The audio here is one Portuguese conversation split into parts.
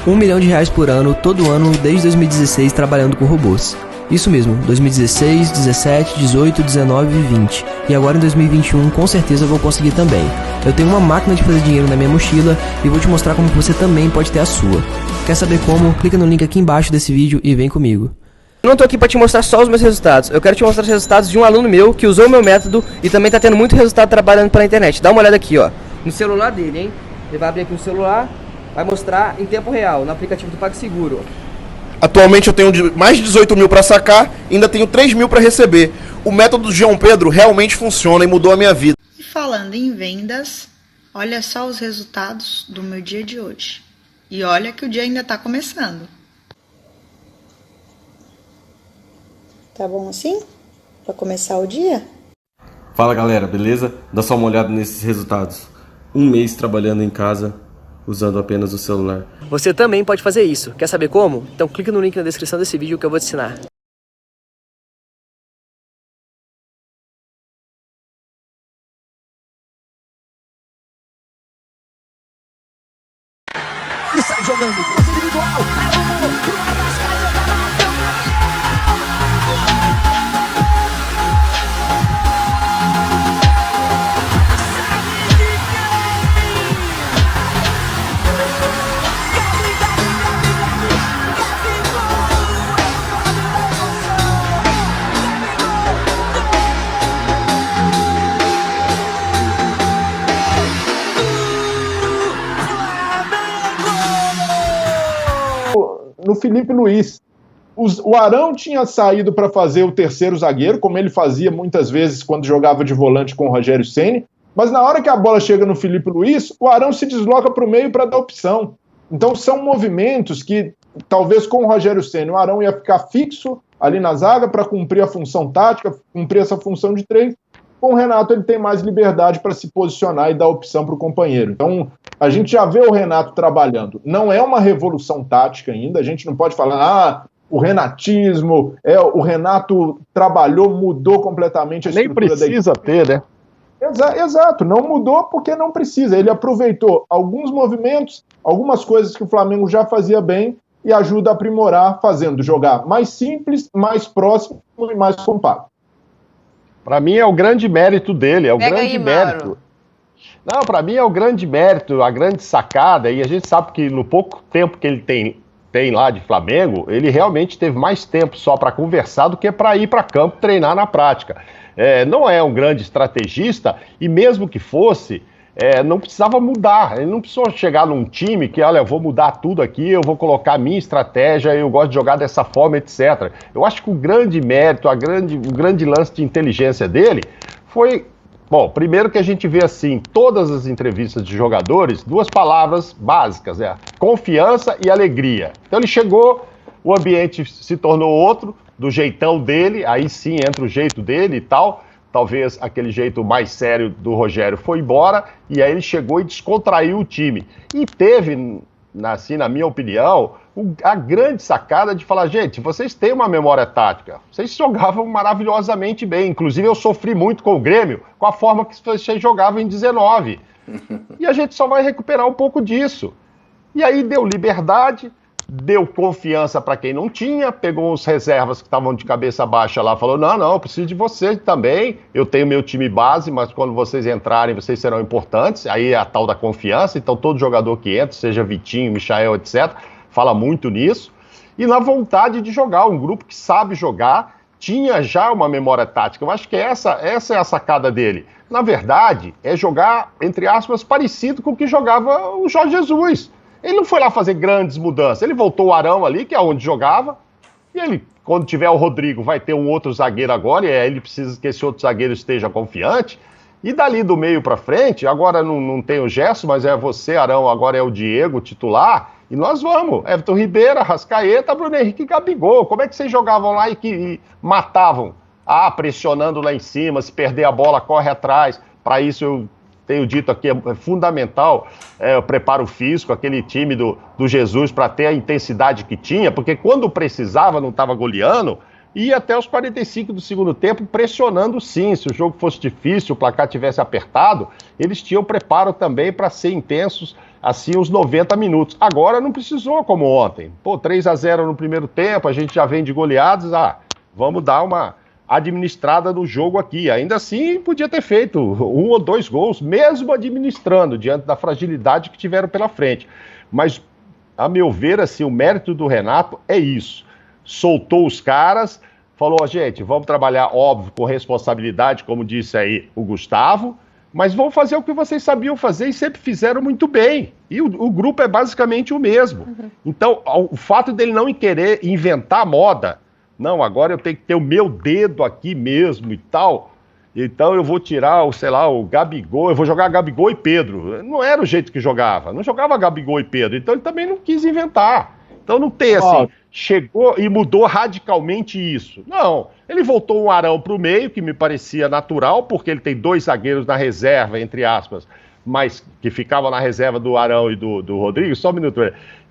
R$ 1 milhão por ano, todo ano, desde 2016, trabalhando com robôs. Isso mesmo, 2016, 17, 18, 19 e 20. E agora em 2021, com certeza eu vou conseguir também. Eu tenho uma máquina de fazer dinheiro na minha mochila e vou te mostrar como você também pode ter a sua. Quer saber como? Clica no link aqui embaixo desse vídeo e vem comigo. Eu não tô aqui pra te mostrar só os meus resultados. Eu quero te mostrar os resultados de um aluno meu que usou o meu método e também tá tendo muito resultado trabalhando pela internet. Dá uma olhada aqui, ó. No celular dele, hein? Ele vai abrir aqui no celular, vai mostrar em tempo real, no aplicativo do PagSeguro. Atualmente eu tenho mais de 18 mil para sacar, ainda tenho 3 mil para receber. O método do João Pedro realmente funciona e mudou a minha vida. E falando em vendas, olha só os resultados do meu dia de hoje. E olha que o dia ainda está começando. Tá bom assim? Para começar o dia? Fala galera, beleza? Dá só uma olhada nesses resultados. 1 mês trabalhando em casa, usando apenas o celular. Você também pode fazer isso. Quer saber como? Então clica no link na descrição desse vídeo que eu vou te ensinar. E sai jogando, individual, no Felipe Luiz. O Arão tinha saído para fazer o terceiro zagueiro, como ele fazia muitas vezes quando jogava de volante com o Rogério Ceni, mas na hora que a bola chega no Felipe Luiz, o Arão se desloca para o meio para dar opção. Então são movimentos que, talvez com o Rogério Ceni, o Arão ia ficar fixo ali na zaga para cumprir a função tática, cumprir essa função de treino. Com o Renato ele tem mais liberdade para se posicionar e dar opção para o companheiro. Então a gente já vê o Renato trabalhando. Não é uma revolução tática ainda, a gente não pode falar, o renatismo, o Renato trabalhou, mudou completamente a estrutura. Nem precisa ter, né? Exato, não mudou porque não precisa. Ele aproveitou alguns movimentos, algumas coisas que o Flamengo já fazia bem e ajuda a aprimorar, fazendo jogar mais simples, mais próximo e mais compacto. Para mim é o grande mérito dele, é o Pega grande aí, mérito. Mauro. Não, para mim é o grande mérito, a grande sacada, e a gente sabe que no pouco tempo que ele tem lá de Flamengo, ele realmente teve mais tempo só para conversar do que para ir para campo treinar na prática. Não é um grande estrategista, e mesmo que fosse, não precisava mudar, ele não precisou chegar num time que, olha, eu vou mudar tudo aqui, eu vou colocar a minha estratégia, eu gosto de jogar dessa forma, etc. Eu acho que o grande mérito, o grande lance de inteligência dele foi, bom, primeiro que a gente vê assim, todas as entrevistas de jogadores, 2 palavras básicas, confiança e alegria. Então ele chegou, o ambiente se tornou outro, do jeitão dele, aí sim entra o jeito dele e tal. Talvez aquele jeito mais sério do Rogério foi embora, e aí ele chegou e descontraiu o time. E teve, assim, na minha opinião, a grande sacada de falar, gente, vocês têm uma memória tática, vocês jogavam maravilhosamente bem, inclusive eu sofri muito com o Grêmio, com a forma que vocês jogavam em 19. E a gente só vai recuperar um pouco disso. E aí deu liberdade, deu confiança para quem não tinha, pegou os reservas que estavam de cabeça baixa lá, falou, não, eu preciso de vocês também, eu tenho meu time base, mas quando vocês entrarem, vocês serão importantes, aí é a tal da confiança, então todo jogador que entra, seja Vitinho, Michael, etc., fala muito nisso, e na vontade de jogar, um grupo que sabe jogar, tinha já uma memória tática, eu acho que essa é a sacada dele. Na verdade, é jogar, entre aspas, parecido com o que jogava o Jorge Jesus. Ele não foi lá fazer grandes mudanças, ele voltou o Arão ali, que é onde jogava, e ele, quando tiver o Rodrigo, vai ter um outro zagueiro agora, e aí ele precisa que esse outro zagueiro esteja confiante, e dali do meio para frente, agora não tem o Gerson, mas é você, Arão, agora é o Diego, titular, e nós vamos, Everton Ribeiro, Arrascaeta, Bruno Henrique e Gabigol, como é que vocês jogavam lá e matavam? Pressionando lá em cima, se perder a bola, corre atrás, para isso eu tenho dito aqui, é fundamental o preparo físico, aquele time do Jesus para ter a intensidade que tinha, porque quando precisava, não estava goleando, e até os 45 do segundo tempo pressionando sim. Se o jogo fosse difícil, o placar tivesse apertado, eles tinham preparo também para ser intensos assim os 90 minutos. Agora não precisou como ontem. 3-0 no primeiro tempo, a gente já vem de goleadas, vamos dar uma administrada no jogo aqui. Ainda assim, podia ter feito 1 ou 2 gols, mesmo administrando, diante da fragilidade que tiveram pela frente. Mas, a meu ver, assim, o mérito do Renato é isso. Soltou os caras, falou, gente, vamos trabalhar, óbvio, com responsabilidade, como disse aí o Gustavo, mas vão fazer o que vocês sabiam fazer e sempre fizeram muito bem. E o grupo é basicamente o mesmo. Então, o fato dele não querer inventar moda, não, agora eu tenho que ter o meu dedo aqui mesmo e tal, então eu vou tirar, o Gabigol, eu vou jogar Gabigol e Pedro. Não era o jeito que jogava, não jogava Gabigol e Pedro, então ele também não quis inventar. Então não tem assim, chegou e mudou radicalmente isso. Não, ele voltou um Arão para o meio, que me parecia natural, porque ele tem 2 zagueiros na reserva, entre aspas, mas que ficavam na reserva do Arão e do Rodrigo, só um minuto,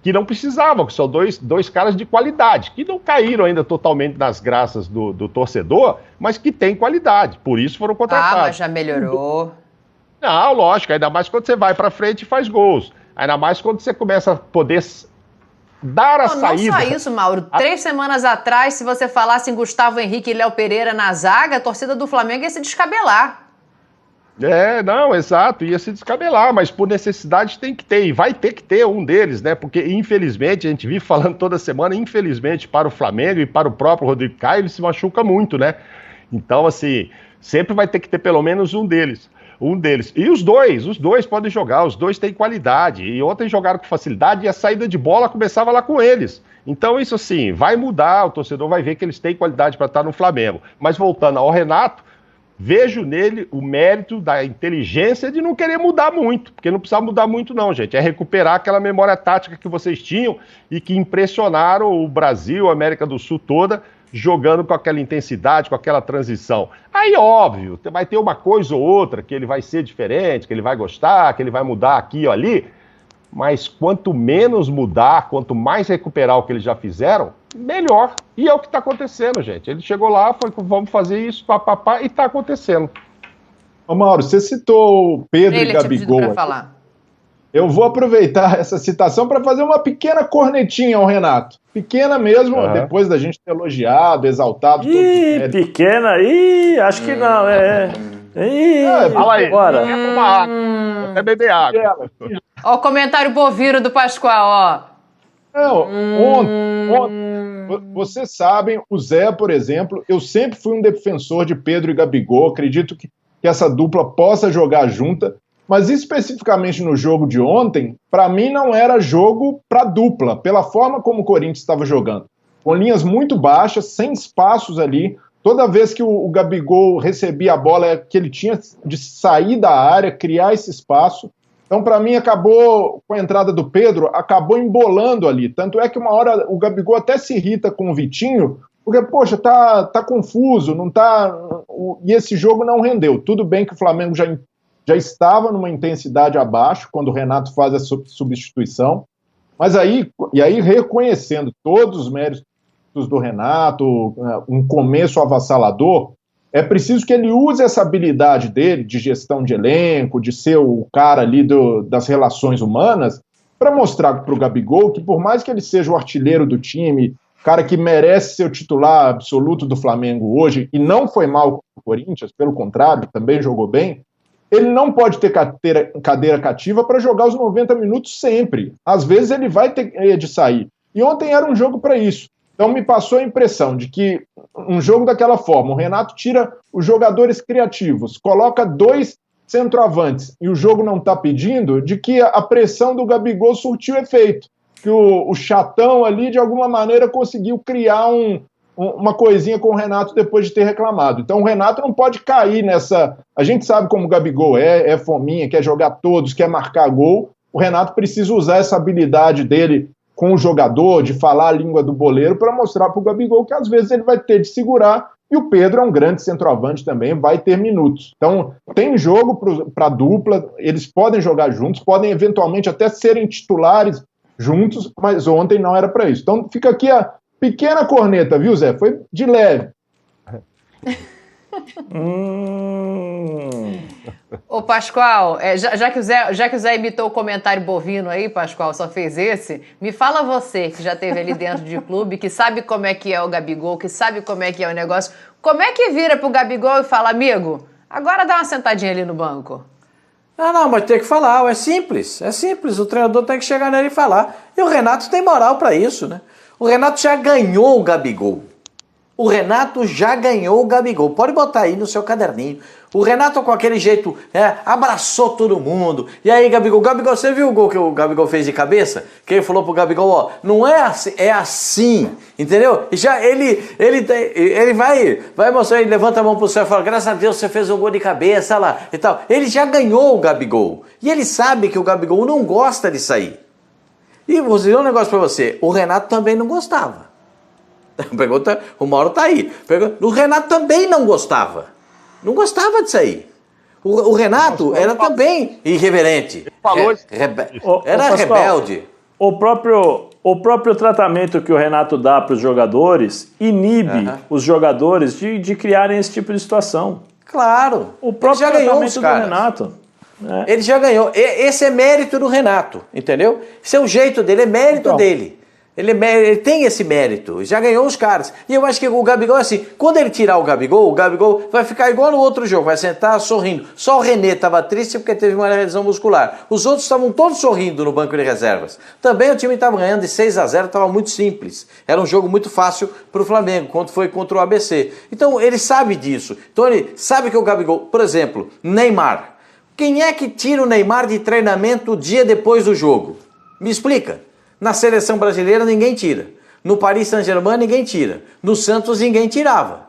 que não precisavam, que são dois caras de qualidade, que não caíram ainda totalmente nas graças do torcedor, mas que têm qualidade, por isso foram contratados. Mas já melhorou. Não, lógico, ainda mais quando você vai para frente e faz gols, ainda mais quando você começa a poder dar a saída. Não só isso, Mauro, 3 semanas atrás, se você falasse em Gustavo Henrique e Léo Pereira na zaga, a torcida do Flamengo ia se descabelar. Não, exato, ia se descabelar, mas por necessidade tem que ter, e vai ter que ter um deles, né, porque infelizmente, a gente vive falando toda semana, infelizmente para o Flamengo e para o próprio Rodrigo Caio, ele se machuca muito, né, então assim, sempre vai ter que ter pelo menos um deles, e os dois podem jogar, os dois têm qualidade, e ontem jogaram com facilidade e a saída de bola começava lá com eles, então isso assim, vai mudar, o torcedor vai ver que eles têm qualidade para estar no Flamengo, mas voltando ao Renato, vejo nele o mérito da inteligência de não querer mudar muito, porque não precisa mudar muito não, gente, é recuperar aquela memória tática que vocês tinham e que impressionaram o Brasil, a América do Sul toda, jogando com aquela intensidade, com aquela transição. Aí, óbvio, vai ter uma coisa ou outra que ele vai ser diferente, que ele vai gostar, que ele vai mudar aqui ou ali, mas quanto menos mudar, quanto mais recuperar o que eles já fizeram, melhor. E é o que está acontecendo, gente. Ele chegou lá, foi, vamos fazer isso, papapá, e está acontecendo. Ô Mauro, você citou Pedro e Gabigol. Pra falar. Eu vou aproveitar essa citação para fazer uma pequena cornetinha ao Renato. Pequena mesmo, depois da gente ter elogiado, exaltado. Pequena? Acho que não, fala aí, bora. Toma água, até beber água. Ó o comentário bovino do Pascoal, ó. Ontem, vocês sabem, o Zé, por exemplo, eu sempre fui um defensor de Pedro e Gabigol, acredito que essa dupla possa jogar junta, mas especificamente no jogo de ontem, para mim não era jogo para dupla, pela forma como o Corinthians estava jogando. Com linhas muito baixas, sem espaços ali, toda vez que o Gabigol recebia a bola, que ele tinha de sair da área, criar esse espaço. Então, para mim, acabou, com a entrada do Pedro, acabou embolando ali. Tanto é que uma hora o Gabigol até se irrita com o Vitinho, porque, poxa, tá confuso, não tá... E esse jogo não rendeu. Tudo bem que o Flamengo já estava numa intensidade abaixo, quando o Renato faz a substituição, mas aí reconhecendo todos os méritos do Renato, um começo avassalador, é preciso que ele use essa habilidade dele de gestão de elenco, de ser o cara ali das relações humanas, para mostrar para o Gabigol que, por mais que ele seja o artilheiro do time, cara que merece ser o titular absoluto do Flamengo hoje, e não foi mal com o Corinthians, pelo contrário, também jogou bem, ele não pode ter cadeira cativa para jogar os 90 minutos sempre. Às vezes ele vai ter de sair. E ontem era um jogo para isso. Então me passou a impressão de que um jogo daquela forma, o Renato tira os jogadores criativos, coloca 2 centroavantes e o jogo não está pedindo, de que a pressão do Gabigol surtiu efeito. Que o chatão ali, de alguma maneira, conseguiu criar uma coisinha com o Renato depois de ter reclamado. Então o Renato não pode cair nessa... A gente sabe como o Gabigol é fominha, quer jogar todos, quer marcar gol. O Renato precisa usar essa habilidade dele com o jogador, de falar a língua do boleiro, para mostrar para o Gabigol que às vezes ele vai ter de segurar, e o Pedro é um grande centroavante também, vai ter minutos. Então, tem jogo para dupla, eles podem jogar juntos, podem eventualmente até serem titulares juntos, mas ontem não era para isso. Então, fica aqui Pequena corneta, viu, Zé? Foi de leve. Ô, Pascoal, já que o Zé imitou o comentário bovino aí, Pascoal, só fez esse, me fala você, que já esteve ali dentro de clube, que sabe como é que é o Gabigol, que sabe como é que é o negócio, como é que vira pro Gabigol e fala, amigo, agora dá uma sentadinha ali no banco? Não, mas tem que falar, é simples, o treinador tem que chegar nele e falar, e o Renato tem moral pra isso, né? O Renato já ganhou o Gabigol. O Renato já ganhou o Gabigol. Pode botar aí no seu caderninho. O Renato, com aquele jeito, abraçou todo mundo. E aí, Gabigol, você viu o gol que o Gabigol fez de cabeça? Que ele falou pro Gabigol, ó, não é assim, é assim, entendeu? E já ele vai mostrar, ele levanta a mão pro céu e fala, graças a Deus você fez um gol de cabeça lá e tal. Ele já ganhou o Gabigol. E ele sabe que o Gabigol não gosta de sair. E vou dizer um negócio pra você, o Renato também não gostava. Pergunta, o Mauro tá aí. O Renato também não gostava. Não gostava de sair. O Renato era também irreverente. Era rebelde. O próprio tratamento que o Renato dá para os jogadores inibe os jogadores de criarem esse tipo de situação. Claro. O próprio tratamento do Renato. Ele já ganhou. Esse é mérito do Renato, entendeu? Esse é o jeito dele, é mérito dele. Ele tem esse mérito, já ganhou os caras. E eu acho que o Gabigol é assim, quando ele tirar o Gabigol vai ficar igual no outro jogo, vai sentar sorrindo. Só o René estava triste porque teve uma lesão muscular. Os outros estavam todos sorrindo no banco de reservas. Também o time estava ganhando de 6-0, estava muito simples. Era um jogo muito fácil para o Flamengo, quando foi contra o ABC. Então ele sabe disso. Então ele sabe que o Gabigol, por exemplo, Neymar. Quem é que tira o Neymar de treinamento o dia depois do jogo? Me explica. Na seleção brasileira ninguém tira. No Paris Saint-Germain ninguém tira. No Santos ninguém tirava.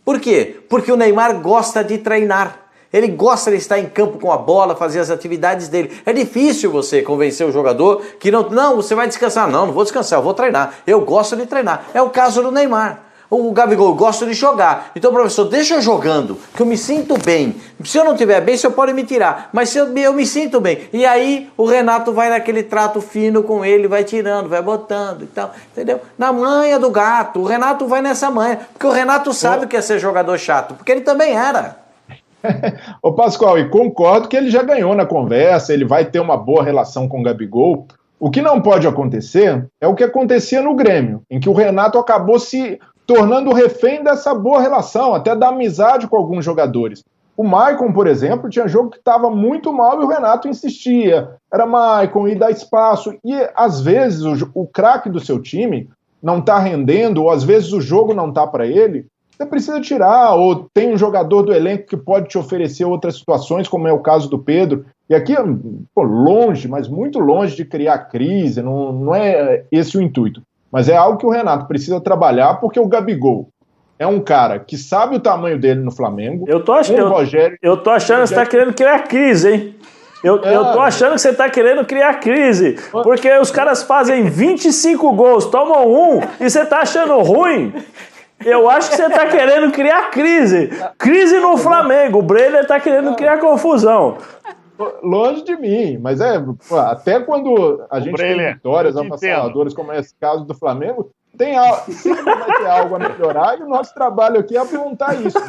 Por quê? Porque o Neymar gosta de treinar. Ele gosta de estar em campo com a bola, fazer as atividades dele. É difícil você convencer o jogador que não, você vai descansar. Não vou descansar, eu vou treinar. Eu gosto de treinar. É o caso do Neymar. O Gabigol gosta de jogar. Então, professor, deixa eu jogando, que eu me sinto bem. Se eu não estiver bem, você pode me tirar. Mas se eu me sinto bem. E aí, o Renato vai naquele trato fino com ele, vai tirando, vai botando e tal. Entendeu? Na manha do gato. O Renato vai nessa manha. Porque o Renato sabe o que é ser jogador chato. Porque ele também era. Ô Pascoal, e concordo que ele já ganhou na conversa, ele vai ter uma boa relação com o Gabigol. O que não pode acontecer é o que acontecia no Grêmio, em que o Renato acabou se tornando refém dessa boa relação, até da amizade com alguns jogadores. O Maicon, por exemplo, tinha jogo que estava muito mal e o Renato insistia. Era Maicon, e dá espaço. E, às vezes, o craque do seu time não está rendendo, ou às vezes o jogo não está para ele, você precisa tirar, ou tem um jogador do elenco que pode te oferecer outras situações, como é o caso do Pedro. E aqui, longe, mas muito longe de criar crise, não é esse o intuito. Mas é algo que o Renato precisa trabalhar, porque o Gabigol é um cara que sabe o tamanho dele no Flamengo. Eu tô achando que você tá querendo criar crise, hein? Eu tô achando que você tá querendo criar crise. Porque os caras fazem 25 gols, tomam um, e você tá achando ruim. Eu acho que você tá querendo criar crise. Crise no Flamengo. O Brenner tá querendo criar confusão. Longe de mim, mas até quando a gente tem vitórias avassaladoras, como é esse caso do Flamengo, sempre vai ter algo a melhorar, e o nosso trabalho aqui é perguntar isso.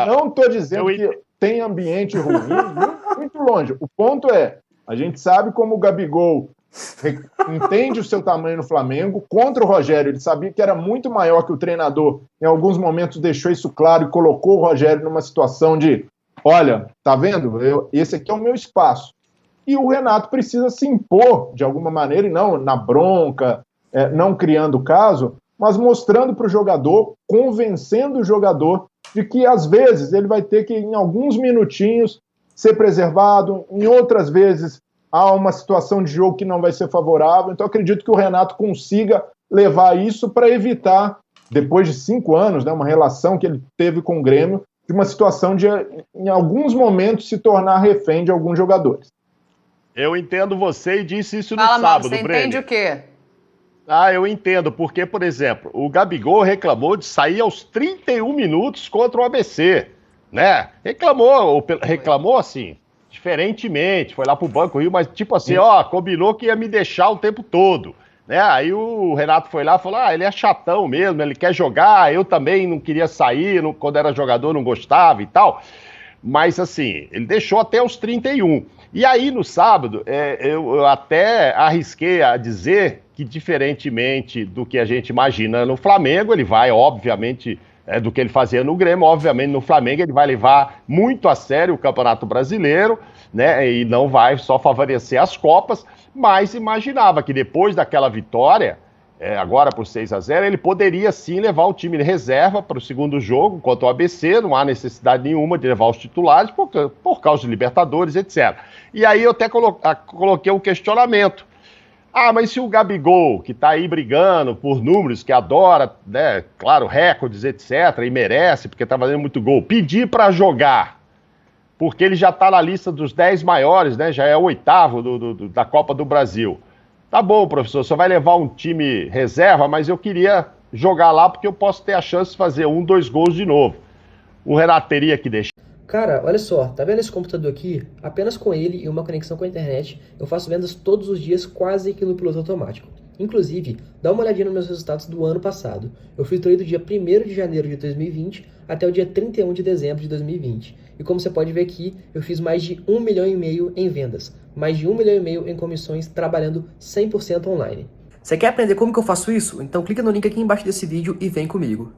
Não estou dizendo que tem ambiente ruim, muito longe. O ponto é, a gente sabe como o Gabigol entende o seu tamanho no Flamengo. Contra o Rogério, ele sabia que era muito maior que o treinador. Em alguns momentos deixou isso claro e colocou o Rogério numa situação de: olha, tá vendo? Esse aqui é o meu espaço. E o Renato precisa se impor de alguma maneira, e não na bronca, não criando caso, mas mostrando para o jogador, convencendo o jogador de que, às vezes, ele vai ter que, em alguns minutinhos, ser preservado, em outras vezes, há uma situação de jogo que não vai ser favorável. Então, acredito que o Renato consiga levar isso para evitar, depois de 5 anos, né, uma relação que ele teve com o Grêmio, de uma situação de, em alguns momentos, se tornar refém de alguns jogadores. Eu entendo você e disse isso no sábado, sábado, você Brenner. entende o quê? Eu entendo, porque, por exemplo, o Gabigol reclamou de sair aos 31 minutos contra o ABC, né? Reclamou assim, diferentemente, foi lá pro Banco Rio, mas tipo assim, combinou que ia me deixar o tempo todo. né? Aí o Renato foi lá e falou, ele é chatão mesmo, ele quer jogar, eu também não queria sair, quando era jogador não gostava e tal. Mas assim, ele deixou até os 31. E aí no sábado, eu até arrisquei a dizer que, diferentemente do que a gente imagina no Flamengo, ele vai, obviamente, do que ele fazia no Grêmio, obviamente no Flamengo ele vai levar muito a sério o Campeonato Brasileiro, né? E não vai só favorecer as Copas, mas imaginava que depois daquela vitória, agora por 6-0, ele poderia sim levar o time de reserva para o segundo jogo contra o ABC, não há necessidade nenhuma de levar os titulares por causa de Libertadores, etc. E aí eu até coloquei um questionamento. Mas se o Gabigol, que está aí brigando por números, que adora, né, claro, recordes, etc., e merece, porque está fazendo muito gol, pedir para jogar, porque ele já está na lista dos 10 maiores, né, já é o 8º da Copa do Brasil. Tá bom, professor, você vai levar um time reserva, mas eu queria jogar lá porque eu posso ter a chance de fazer 1, 2 gols de novo. O Renato teria que deixar. Cara, olha só, tá vendo esse computador aqui? Apenas com ele e uma conexão com a internet, eu faço vendas todos os dias quase que no piloto automático. Inclusive, dá uma olhadinha nos meus resultados do ano passado. Eu filtrei do dia 1º de janeiro de 2020 até o dia 31 de dezembro de 2020. E como você pode ver aqui, eu fiz mais de 1,5 milhão em vendas, mais de 1,5 milhão em comissões, trabalhando 100% online. Você quer aprender como que eu faço isso? Então clica no link aqui embaixo desse vídeo e vem comigo.